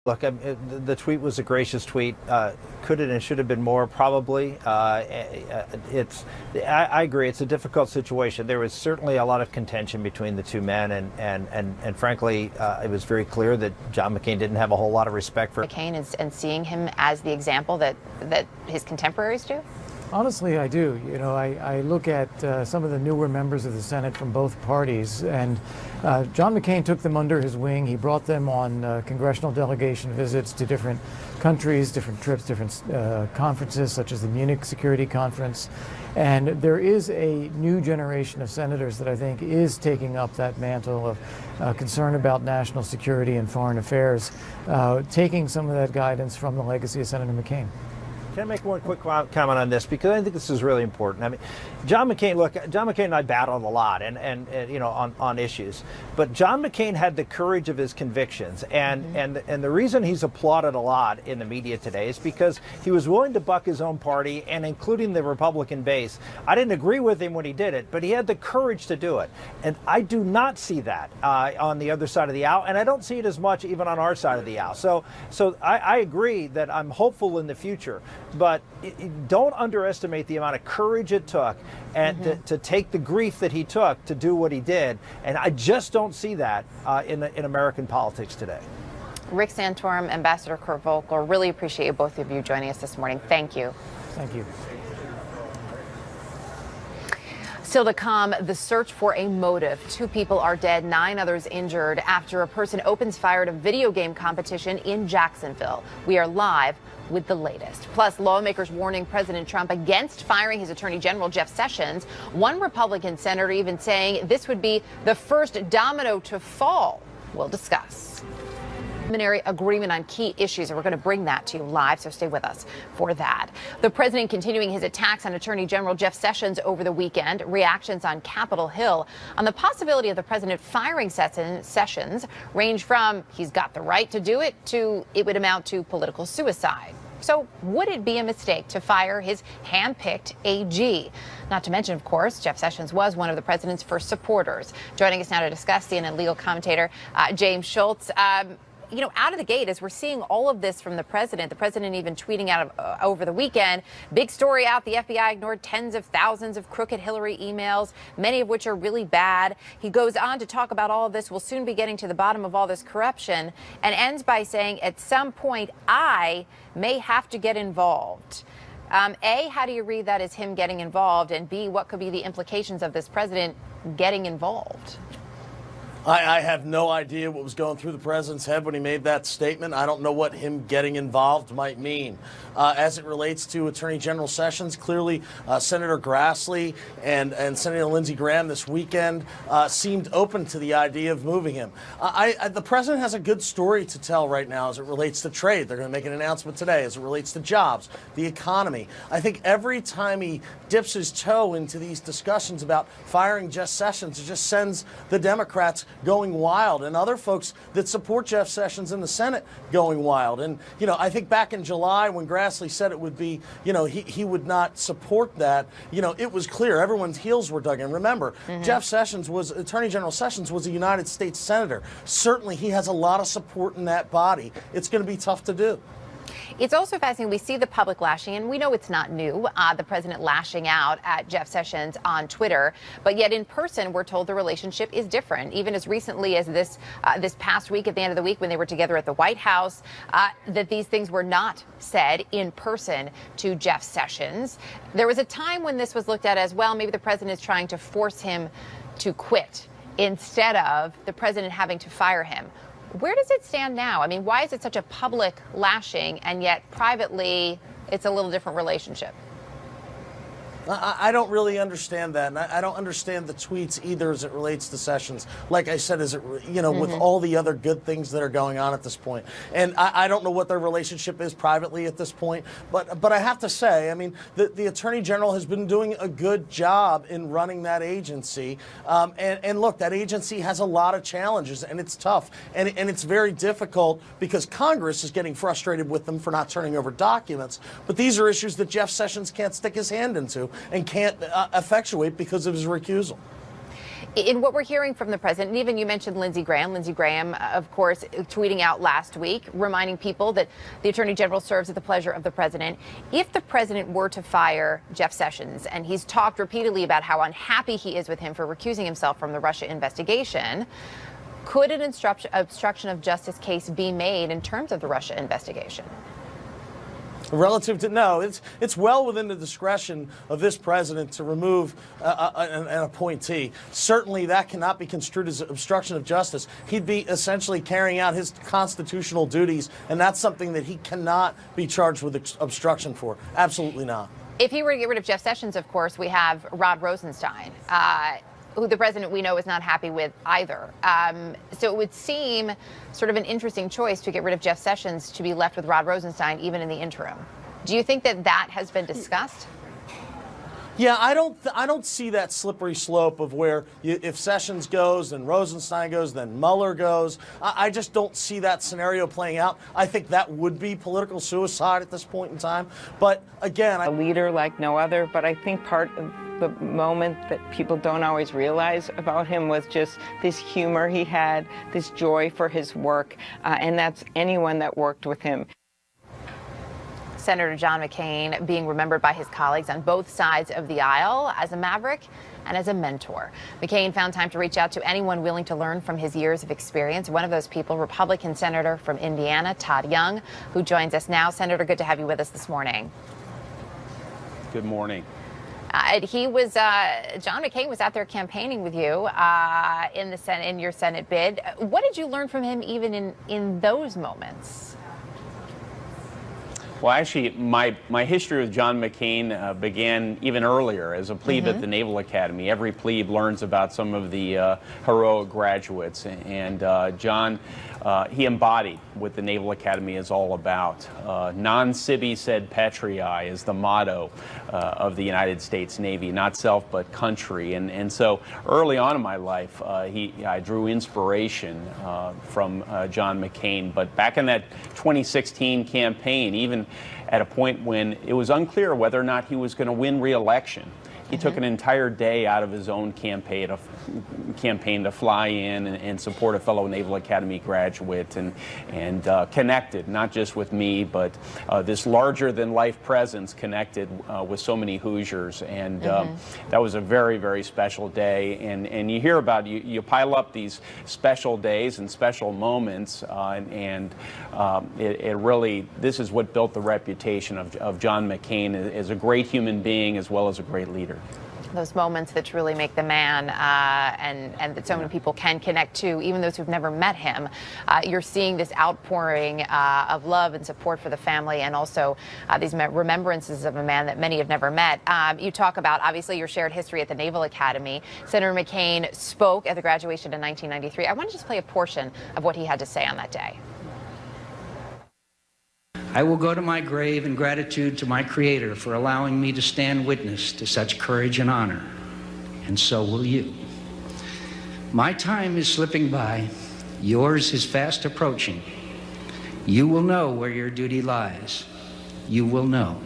Look, the tweet was a gracious tweet. Could it and should have been more? Probably. I agree. It's a difficult situation. There was certainly a lot of contention between the two men, and frankly, it was very clear that John McCain didn't have a whole lot of respect for McCain and seeing him as the example that his contemporaries do. Honestly, I do. You know, I look at some of the newer members of the Senate from both parties, and John McCain took them under his wing. He brought them on congressional delegation visits to different countries, different trips, different conferences, such as the Munich Security Conference. And there is a new generation of senators that I think is taking up that mantle of concern about national security and foreign affairs, taking some of that guidance from the legacy of Senator McCain. Can I make one quick comment on this, because I think this is really important. I mean, John McCain and I battled a lot, and you know, on issues. But John McCain had the courage of his convictions, and the reason he's applauded a lot in the media today is because he was willing to buck his own party, and including the Republican base. I didn't agree with him when he did it, but he had the courage to do it, and I do not see that on the other side of the aisle, and I don't see it as much even on our side of the aisle. So I agree that I'm hopeful in the future. But don't underestimate the amount of courage it took and to take the grief that he took to do what he did. And I just don't see that in American politics today. Rick Santorum, Ambassador Kurt Volker, really appreciate both of you joining us this morning. Thank you. Thank you. Still to come, the search for a motive. 2 people are dead, 9 others injured after a person opens fire at a video game competition in Jacksonville. We are live with the latest. Plus, lawmakers warning President Trump against firing his Attorney General Jeff Sessions. One Republican senator even saying this would be the first domino to fall. We'll discuss. Preliminary agreement on key issues, and we're going to bring that to you live, so stay with us for that. The president continuing his attacks on Attorney General Jeff Sessions over the weekend. Reactions on Capitol Hill on the possibility of the president firing Sessions range from he's got the right to do it to it would amount to political suicide. So would it be a mistake to fire his hand-picked AG? Not to mention, of course, Jeff Sessions was one of the president's first supporters. Joining us now to discuss, CNN legal commentator James Schultz. You know, out of the gate, as we're seeing all of this from the president even tweeting out over the weekend, big story out, the FBI ignored tens of thousands of crooked Hillary emails, many of which are really bad. He goes on to talk about all of this. We'll soon be getting to the bottom of all this corruption, and ends by saying, at some point, I may have to get involved. A, how do you read that as him getting involved? And B, what could be the implications of this president getting involved? I have no idea what was going through the president's head when he made that statement. I don't know what him getting involved might mean. As it relates to Attorney General Sessions, clearly Senator Grassley and Senator Lindsey Graham this weekend seemed open to the idea of moving him. The president has a good story to tell right now as it relates to trade. They're going to make an announcement today as it relates to jobs, the economy. I think every time he dips his toe into these discussions about firing Jeff Sessions, it just sends the Democrats going wild, and other folks that support Jeff Sessions in the Senate going wild. And, you know, I think back in July when Grassley said it would be, you know, he would not support that, you know, it was clear. Everyone's heels were dug in. Remember, Attorney General Sessions was a United States Senator. Certainly he has a lot of support in that body. It's going to be tough to do. It's also fascinating. We see the public lashing, and we know it's not new, the president lashing out at Jeff Sessions on Twitter. But yet in person, we're told the relationship is different. Even as recently as this past week, at the end of the week, when they were together at the White House, that these things were not said in person to Jeff Sessions. There was a time when this was looked at as, well, maybe the president is trying to force him to quit instead of the president having to fire him. Where does it stand now? I mean, why is it such a public lashing, and yet privately it's a little different relationship? I don't really understand that, and I don't understand the tweets either as it relates to Sessions. Like I said, with all the other good things that are going on at this point. And I don't know what their relationship is privately at this point, but I have to say, I mean, the Attorney General has been doing a good job in running that agency. And look, that agency has a lot of challenges, and it's tough, and it's very difficult because Congress is getting frustrated with them for not turning over documents. But these are issues that Jeff Sessions can't stick his hand into and can't effectuate because of his recusal. In what we're hearing from the president, and even you mentioned Lindsey Graham. Lindsey Graham, of course, tweeting out last week, reminding people that the Attorney General serves at the pleasure of the president. If the president were to fire Jeff Sessions, and he's talked repeatedly about how unhappy he is with him for recusing himself from the Russia investigation, could an obstruction of justice case be made in terms of the Russia investigation? Relative to, no, it's well within the discretion of this president to remove an appointee. Certainly that cannot be construed as obstruction of justice. He'd be essentially carrying out his constitutional duties, and that's something that he cannot be charged with obstruction for. Absolutely not. If he were to get rid of Jeff Sessions, of course, we have Rod Rosenstein, who the president we know is not happy with either. So it would seem sort of an interesting choice to get rid of Jeff Sessions to be left with Rod Rosenstein even in the interim. Do you think that that has been discussed? Yeah, I don't see that slippery slope of where if Sessions goes, then Rosenstein goes, then Mueller goes. I just don't see that scenario playing out. I think that would be political suicide at this point in time. But again, a leader like no other, but I think part of the moment that people don't always realize about him was just this humor he had, this joy for his work, and that's anyone that worked with him. Senator John McCain being remembered by his colleagues on both sides of the aisle as a maverick and as a mentor. McCain found time to reach out to anyone willing to learn from his years of experience. One of those people, Republican Senator from Indiana, Todd Young, who joins us now. Senator, good to have you with us this morning. Good morning. John McCain was out there campaigning with you in the Senate, in your Senate bid. What did you learn from him even in those moments? Well, actually, my history with John McCain began even earlier as a plebe at the Naval Academy. Every plebe learns about some of the heroic graduates, and John, he embodied what the Naval Academy is all about. Non sibi sed patriae is the motto of the United States Navy, not self but country. And so early on in my life, I drew inspiration from John McCain. But back in that 2016 campaign, even at a point when it was unclear whether or not he was going to win re-election, he took an entire day out of his own campaign to fly in and support a fellow Naval Academy graduate and connected, not just with me, but this larger-than-life presence connected with so many Hoosiers. And that was a very, very special day. And you hear about, you pile up these special days and special moments, it really, this is what built the reputation of John McCain as a great human being as well as a great leader. Those moments that truly make the man, and that so many people can connect to, even those who've never met him. You're seeing this outpouring of love and support for the family, and also these remembrances of a man that many have never met. You talk about, obviously, your shared history at the Naval Academy. Senator McCain spoke at the graduation in 1993. I want to just play a portion of what he had to say on that day. I will go to my grave in gratitude to my Creator for allowing me to stand witness to such courage and honor, and so will you. My time is slipping by. Yours is fast approaching. You will know where your duty lies. You will know.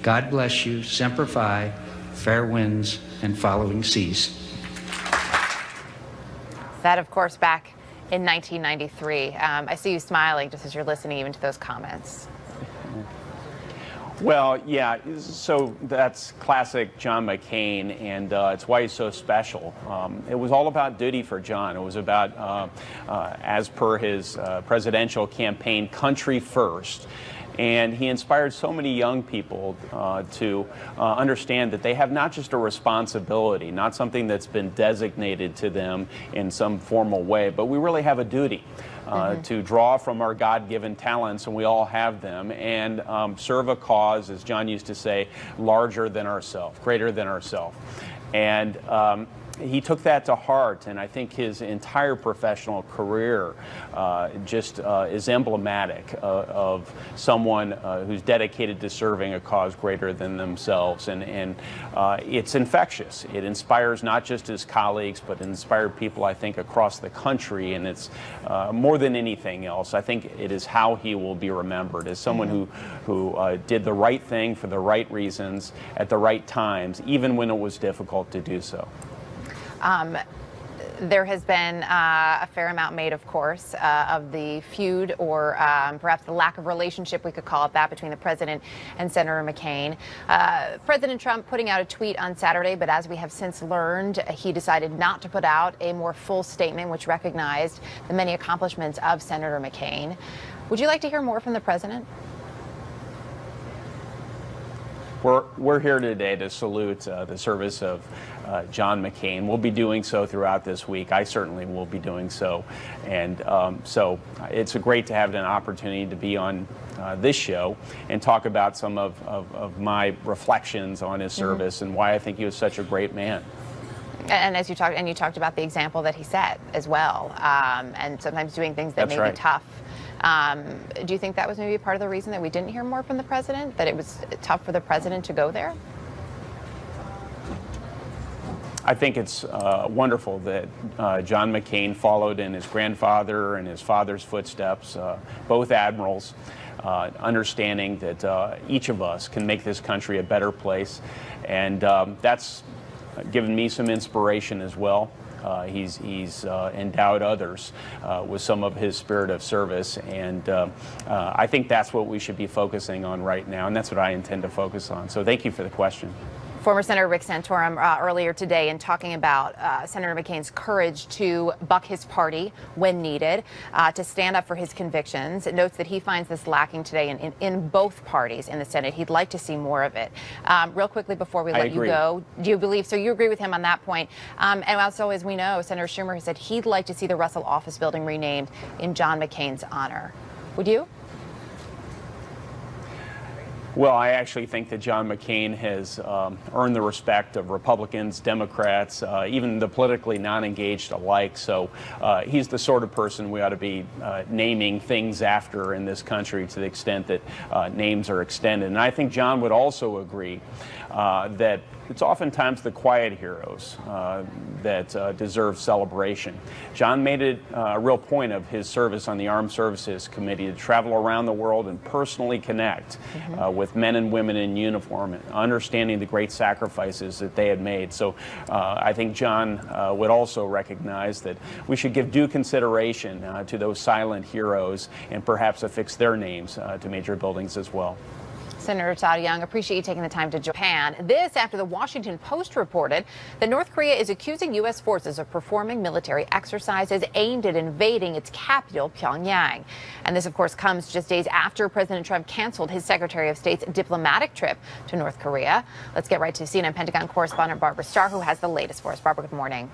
God bless you. Semper Fi, fair winds and following seas. That, of course, back in 1993. I see you smiling just as you're listening even to those comments. Well, yeah, so that's classic John McCain, and it's why he's so special. It was all about duty for John. It was about, as per his presidential campaign, country first. And he inspired so many young people to understand that they have not just a responsibility, not something that's been designated to them in some formal way, but we really have a duty to draw from our God-given talents, and we all have them, and serve a cause, as John used to say, larger than ourselves, greater than ourselves. And he took that to heart, and I think his entire professional career just is emblematic of someone who's dedicated to serving a cause greater than themselves, and it's infectious. It inspires not just his colleagues, but it inspired people, I think, across the country, and it's more than anything else, I think it is how he will be remembered as someone who did the right thing for the right reasons at the right times, even when it was difficult to do so. There has been a fair amount made, of course, of the feud or perhaps the lack of relationship, we could call it that, between the president and Senator McCain. President Trump putting out a tweet on Saturday, but as we have since learned, he decided not to put out a more full statement which recognized the many accomplishments of Senator McCain. Would you like to hear more from the president? We're here today to salute the service of John McCain. We'll be doing so throughout this week. I certainly will be doing so. And so it's great to have an opportunity to be on this show and talk about some of my reflections on his service and why I think he was such a great man. And as you talked about the example that he set as well, and sometimes doing things that That's may right. be tough. Do you think that was maybe part of the reason that we didn't hear more from the president, that it was tough for the president to go there? I think it's wonderful that John McCain followed in his grandfather and his father's footsteps, both admirals, understanding that each of us can make this country a better place. And that's given me some inspiration as well. He's endowed others with some of his spirit of service, and I think that's what we should be focusing on right now, and that's what I intend to focus on. So thank you for the question. Former Senator Rick Santorum earlier today in talking about Senator McCain's courage to buck his party when needed, to stand up for his convictions. It notes that he finds this lacking today in both parties in the Senate. He'd like to see more of it. Real quickly before we let you go, do you believe, so you agree with him on that point? And also, as we know, Senator Schumer has said he'd like to see the Russell Office Building renamed in John McCain's honor. Would you? Well, I actually think that John McCain has earned the respect of Republicans, Democrats, even the politically non-engaged alike. So he's the sort of person we ought to be naming things after in this country to the extent that names are extended. And I think John would also agree that it's oftentimes the quiet heroes that deserve celebration. John made it a real point of his service on the Armed Services Committee to travel around the world and personally connect with men and women in uniform, understanding the great sacrifices that they had made. So I think John would also recognize that we should give due consideration to those silent heroes and perhaps affix their names to major buildings as well. Senator Todd Young, appreciate you taking the time to Japan. This after the Washington Post reported that North Korea is accusing U.S. forces of performing military exercises aimed at invading its capital, Pyongyang. And this, of course, comes just days after President Trump canceled his Secretary of State's diplomatic trip to North Korea. Let's get right to CNN Pentagon correspondent Barbara Starr, who has the latest for us. Barbara, good morning.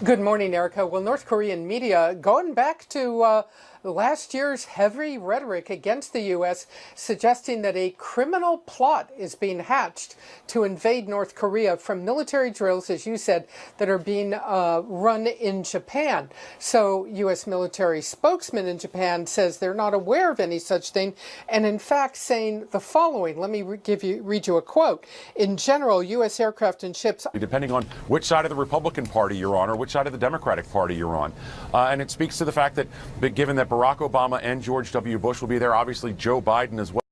Good morning, Erica. Well, North Korean media, going back to last year's heavy rhetoric against the U.S., suggesting that a criminal plot is being hatched to invade North Korea from military drills, as you said, that are being run in Japan. So U.S. military spokesman in Japan says they're not aware of any such thing, and in fact saying the following. Let me read you a quote. In general, U.S. aircraft and ships... Depending on which side of the Republican Party you're on or which side of the Democratic Party you're on. And it speaks to the fact that given that Barack Obama and George W. Bush will be there, obviously Joe Biden as well.